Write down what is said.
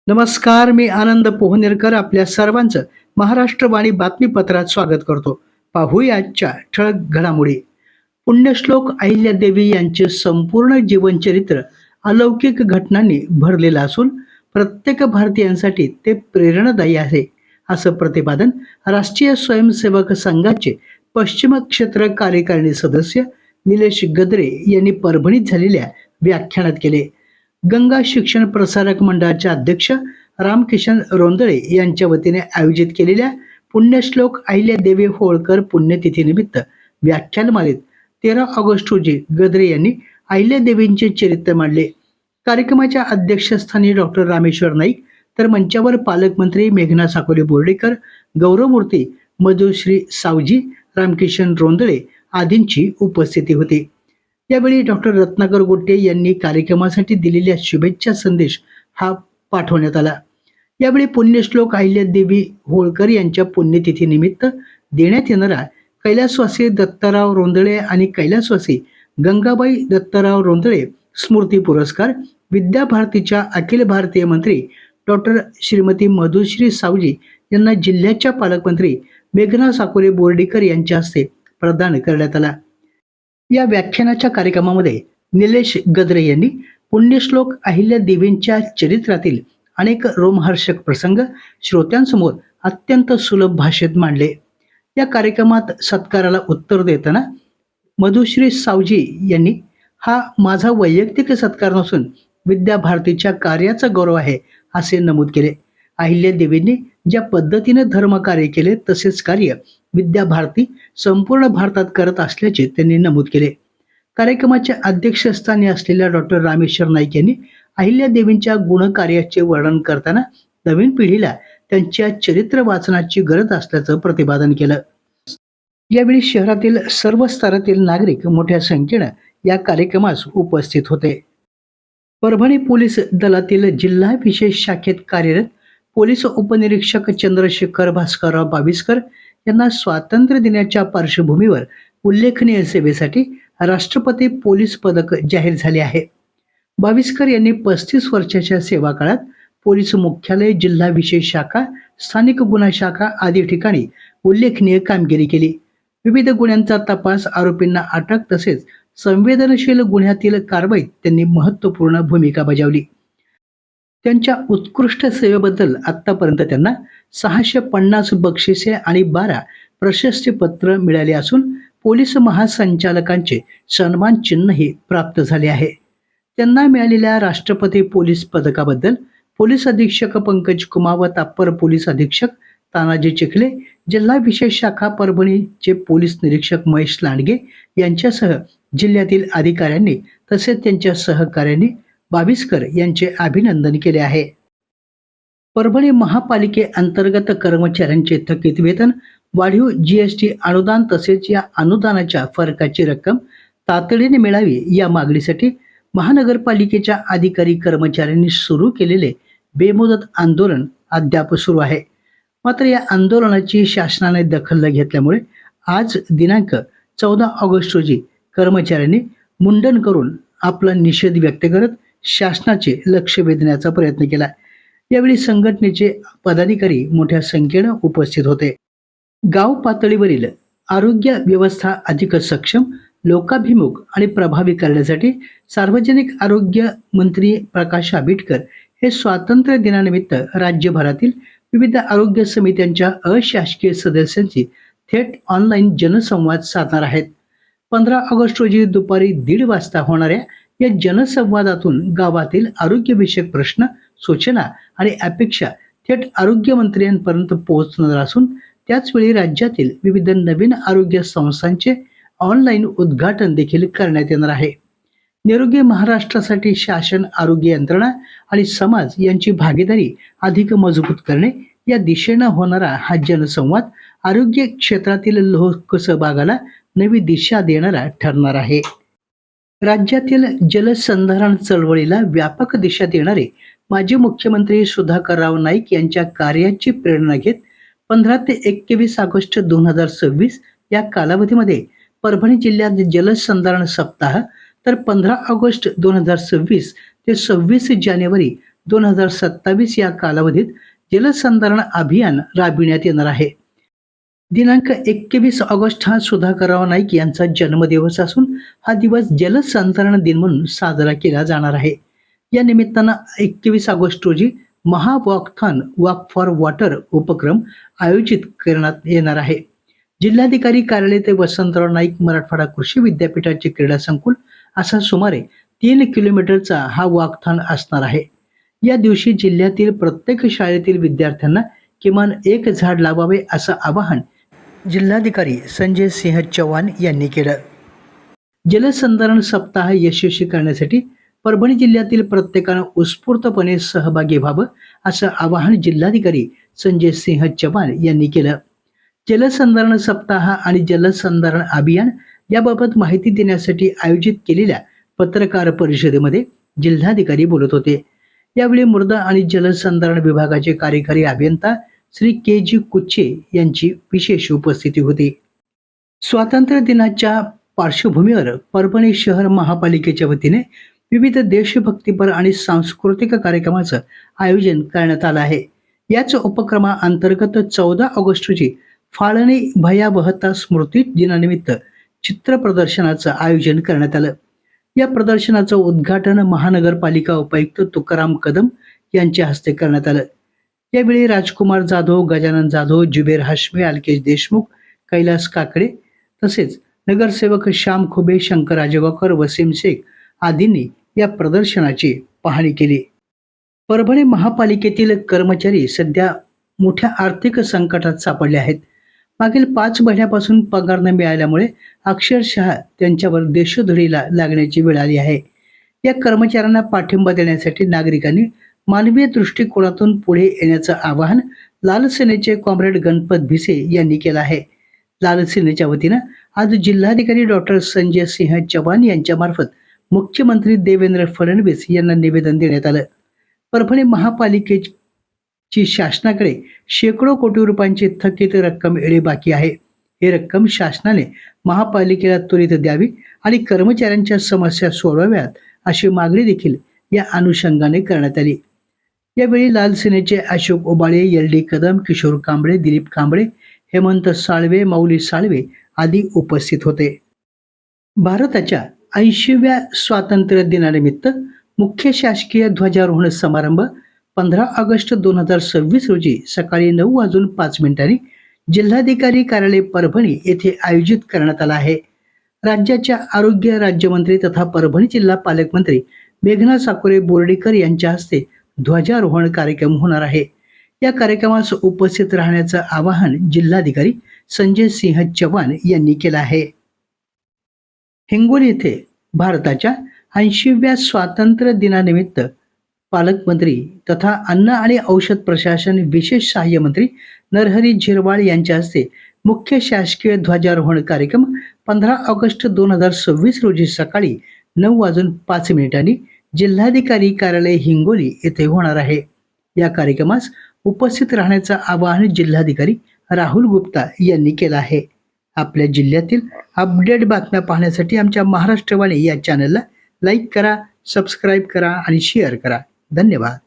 नमस्कार, मी आनंद पोहनेरकर आपल्या सर्वांचं महाराष्ट्रवाणी बातमीपत्रात स्वागत करतो. पाहूया आजच्या ठळक घडामोडी. पुण्यश्लोक अहिल्यादेवी यांचे संपूर्ण जीवनचरित्र अलौकिक घटनांनी भरलेलं असून प्रत्येक भारतीयांसाठी ते प्रेरणादायी आहे, असं प्रतिपादन राष्ट्रीय स्वयंसेवक संघाचे पश्चिम क्षेत्र कार्यकारिणी सदस्य निलेश गद्रे यांनी परभणीत झालेल्या व्याख्यानात केले. गंगा शिक्षण प्रसारक मंडळाचे अध्यक्ष रामकिशन रोंदळे यांच्या वतीने आयोजित केलेल्या पुण्यश्लोक अहिल्यादेवी होळकर पुण्यतिथीनिमित्त व्याख्यानमालेत 13 ऑगस्ट रोजी गद्रे यांनी अहिल्यादेवींचे चरित्र मांडले. कार्यक्रमाच्या अध्यक्षस्थानी डॉक्टर रामेश्वर नाईक, तर मंचावर पालकमंत्री मेघना साकोली बोर्डीकर, गौरवमूर्ती मधुश्री सावजी, रामकिशन रोंदळे आदींची उपस्थिती होती. यावेळी डॉक्टर रत्नाकर गोटे यांनी कार्यक्रमासाठी दिलेल्या शुभेच्छा संदेश हा पाठवण्यात आला. यावेळी पुण्यश्लोक अहिल्यादेवी होळकर यांच्या पुण्यतिथीनिमित्त देण्यात येणारा कैलासवासी दत्ताराव रोंदळे आणि कैलासवासी गंगाबाई दत्ताराव रोंदळे स्मृती पुरस्कार विद्याभारतीच्या अखिल भारतीय मंत्री डॉक्टर श्रीमती मधुश्री सावजी यांना जिल्ह्याच्या पालकमंत्री मेघना साकोले बोर्डीकर यांच्या हस्ते प्रदान करण्यात आला. या व्याख्यानाच्या कार्यक्रमामध्ये निलेश गद्रे यांनी पुण्यश्लोक अहिल्यादेवींच्या चरित्रातील अनेक रोमहर्षक प्रसंग श्रोत्यांसमोर अत्यंत सुलभ भाषेत मांडले. या कार्यक्रमात सत्काराला उत्तर देताना मधुश्री सावजी यांनी हा माझा वैयक्तिक सत्कार नसून विद्याभारतीच्या कार्याचा गौरव आहे असे नमूद केले. अहिल्यादेवींनी ज्या पद्धतीने धर्मकार्य केले तसेच कार्य विद्याभारती संपूर्ण भारतात करत असल्याचे त्यांनी नमूद केले. कार्यक्रमाच्या अध्यक्षस्थानी असलेल्या डॉक्टर रामेश्वर नाईक यांनी अहिल्यादेवींच्या गुणकार्याचे वर्णन करताना नवीन पिढीला त्यांच्या चरित्र वाचनाची गरज असल्याचं प्रतिपादन केलं. यावेळी शहरातील सर्व स्तरातील नागरिक मोठ्या संख्येनं या कार्यक्रमास उपस्थित होते. परभणी पोलीस दलातील जिल्हा विशेष शाखेत कार्यरत पोलीस उपनिरीक्षक चंद्रशेखर भास्करराव बाविस्कर यांना स्वातंत्र्य दिनाच्या पार्श्वभूमीवर उल्लेखनीय सेवेसाठी राष्ट्रपती पोलीस पदक जाहीर झाले आहे. बाविस्कर यांनी 35 वर्षाच्या सेवा काळात पोलीस मुख्यालय, जिल्हा विशेष शाखा, स्थानिक गुन्हा शाखा आदी ठिकाणी उल्लेखनीय कामगिरी केली. विविध गुन्ह्यांचा तपास, आरोपींना अटक तसेच संवेदनशील गुन्ह्यातील कारवाईत त्यांनी महत्त्वपूर्ण भूमिका बजावली. त्यांच्या उत्कृष्ट सेवेबद्दल आतापर्यंत त्यांना 650 बक्षिसे आणि 12 प्रशस्तीपत्र मिळाले असून पोलीस महासंचालकांचे सन्मान चिन्हही प्राप्त झाले आहे. त्यांना मिळालेल्या राष्ट्रपती पोलीस पदकाबद्दल पोलीस अधीक्षक पंकज कुमावत, अप्पर पोलीस अधीक्षक तानाजी चिखले, जिल्हा विशेष शाखा परभणीचे पोलीस निरीक्षक महेश लांडगे यांच्यासह जिल्ह्यातील अधिकाऱ्यांनी तसेच त्यांच्या सहकाऱ्यांनी बाविस्कर यांचे अभिनंदन केले आहे. परभणी महापालिकेअंतर्गत कर्मचाऱ्यांचे थकीत वेतन, वाढीव जीएसटी अनुदान तसेच या अनुदानाच्या फरकाची रक्कम तातडीने मिळावी या मागणीसाठी महानगरपालिकेच्या अधिकारी कर्मचाऱ्यांनी सुरू केलेले बेमुदत आंदोलन अद्याप सुरू आहे. मात्र या आंदोलनाची शासनाने दखल न घेतल्यामुळे आज दिनांक 14 ऑगस्ट रोजी कर्मचाऱ्यांनी मुंडन करून आपला निषेध व्यक्त करत शासनाचे लक्ष वेधण्याचा प्रयत्न केला. यावेळी संघटनेचे पदाधिकारी मोठ्या संख्येनं उपस्थित होते. गाव पातळीवरील आरोग्य व्यवस्था अधिक सक्षम, लोकाभिमुख आणि प्रभावी करण्यासाठी सार्वजनिक आरोग्य मंत्री प्रकाश आंबेडकर हे स्वातंत्र्य दिनानिमित्त राज्यभरातील विविध आरोग्य समित्यांच्या अशासकीय सदस्यांची थेट ऑनलाईन जनसंवाद साधणार आहेत. 15 ऑगस्ट रोजी दुपारी 1:30 वाजता होणाऱ्या या जनसंवादातून गावातील आरोग्यविषयक प्रश्न, सूचना आणि अपेक्षा थेट आरोग्यमंत्र्यांपर्यंत पोहोचणार असून त्याचवेळी राज्यातील विविध नवीन आरोग्य संस्थांचे ऑनलाईन उद्घाटन देखील करण्यात येणार आहे. निरोगी महाराष्ट्रासाठी शासन, आरोग्य यंत्रणा आणि समाज यांची भागीदारी अधिक मजबूत करणे या दिशेनं होणारा हा जनसंवाद आरोग्य क्षेत्रातील लोकसहभागाला नवी दिशा देणारा ठरणार आहे. राज्यातील जलसंधारण चळवळीला व्यापक दिशा देणारे माजी मुख्यमंत्री सुधाकरराव नाईक यांच्या कार्याची प्रेरणा घेत 15 ते 21 ऑगस्ट 2026 या कालावधीमध्ये परभणी जिल्ह्यात जलसंधारण सप्ताह, तर 15 ऑगस्ट 2026 ते 26 जानेवारी 2027 या कालावधीत जलसंधारण अभियान राबविण्यात येणार आहे. दिनांक 21 ऑगस्ट हा सुधाकरराव नाईक यांचा जन्मदिवस असून हा दिवस जलसंधारण दिन म्हणून साजरा केला जाणार आहे. या निमित्तानं 21 ऑगस्ट रोजी महावॉकथॉन वॉक फॉर वॉटर उपक्रम आयोजित करण्यात येणार आहे. जिल्हाधिकारी कार्यालय ते वसंतराव नाईक मराठवाडा कृषी विद्यापीठाचे क्रीडा संकुल असा सुमारे 3 किलोमीटरचा हा वॉकथॉन असणार आहे. या दिवशी जिल्ह्यातील प्रत्येक शाळेतील विद्यार्थ्यांना किमान 1 झाड लावावे असं आवाहन जिल्हाधिकारी संजय सिंह चव्हाण यांनी केलं. जलसंधारण सप्ताह यशस्वी करण्यासाठी परभणी जिल्ह्यातील प्रत्येकानं उत्स्फूर्तपणे सहभागी व्हावं असं आवाहन जिल्हाधिकारी संजय सिंह चव्हाण यांनी केलं. जलसंधारण सप्ताह आणि जलसंधारण अभियान याबाबत माहिती देण्यासाठी आयोजित केलेल्या पत्रकार परिषदेमध्ये जिल्हाधिकारी बोलत होते. यावेळी मृदा आणि जलसंधारण विभागाचे कार्यकारी अभियंता श्री के.जी. कुच्चे यांची विशेष उपस्थिती होती. स्वातंत्र्य दिनाच्या पार्श्वभूमीवर परभणी शहर महापालिकेच्या वतीने विविध देशभक्तीपर आणि सांस्कृतिक कार्यक्रमाचं आयोजन करण्यात आलं आहे. याच उपक्रमाअंतर्गत 14 ऑगस्ट रोजी फाळणी भयावहता स्मृती दिनानिमित्त चित्र प्रदर्शनाचं आयोजन करण्यात आलं. या प्रदर्शनाचं उद्घाटन महानगरपालिका उपायुक्त तुकाराम कदम यांच्या हस्ते करण्यात आलं. यावेळी राजकुमार जाधव, गजानन जाधव, जुबेर हाशमी, अलकेश देशमुख, कैलास काकडे तसेच नगरसेवक श्याम खुबे, शंकर राजगावकर, वसीम शेख आदींनी या प्रदर्शनाची पाहणी केली. परभणी महापालिकेतील कर्मचारी सध्या मोठ्या आर्थिक संकटात सापडले आहेत. मागील 5 महिन्यापासून पगार न मिळाल्यामुळे अक्षरशः त्यांच्यावर देशोधडीला लागण्याची वेळ आली आहे. या कर्मचाऱ्यांना पाठिंबा देण्यासाठी नागरिकांनी मानवीय दृष्टिकोनातून पुढे येण्याचं आवाहन लाल सेनेचे कॉम्रेड गणपत भिसे यांनी केलं आहे. लाल सेनेच्या वतीनं आज जिल्हाधिकारी डॉक्टर संजय सिंह चव्हाण यांच्या मार्फत मुख्यमंत्री देवेंद्र फडणवीस यांना निवेदन देण्यात आलं. परभणी महापालिकेची शासनाकडे शेकडो कोटी रुपयांची थकीत रक्कम येणे बाकी आहे. ही रक्कम शासनाने महापालिकेला त्वरित द्यावी आणि कर्मचाऱ्यांच्या समस्या सोडवाव्यात अशी मागणी देखील या अनुषंगाने करण्यात आली. यावेळी लाल सेनेचे अशोक ओबाळे, एल.डी. कदम, किशोर कांबळे, दिलीप कांबळे, हेमंत साळवे, माऊली साळवे आदी उपस्थित होते. भारताच्या 80व्या स्वातंत्र्य दिनानिमित्त मुख्य शासकीय ध्वजारोहण समारंभ 15 ऑगस्ट 2026 रोजी सकाळी 9:05 जिल्हाधिकारी कार्यालय परभणी येथे आयोजित करण्यात आला आहे. राज्याच्या आरोग्य राज्यमंत्री तथा परभणी जिल्हा पालकमंत्री मेघना साकोरे बोर्डीकर यांच्या हस्ते ध्वजारोहण कार्यक्रम होणार आहे. या कार्यक्रमास उपस्थित राहण्याचं आवाहन जिल्हाधिकारी संजय सिंह चव्हाण यांनी केलं आहे. हिंगोली येथे भारताच्या 80व्या स्वातंत्र्य दिनानिमित्त पालकमंत्री तथा अन्न आणि औषध प्रशासन विशेष सहाय्य मंत्री नरहरी झिरवाळ यांच्या हस्ते मुख्य शासकीय ध्वजारोहण कार्यक्रम 15 ऑगस्ट 2026 रोजी सकाळी 9:05 जिल्हाधिकारी कार्यालय हिंगोली येथे होणार आहे. या कार्यक्रमास उपस्थित राहण्याचं आवाहन जिल्हाधिकारी राहुल गुप्ता यांनी केलं आहे. आपल्या जिल्ह्यातील अपडेट बातम्या पाहण्यासाठी आमच्या महाराष्ट्रवाणी या चॅनलला लाईक करा, सबस्क्राईब करा आणि शेअर करा. धन्यवाद.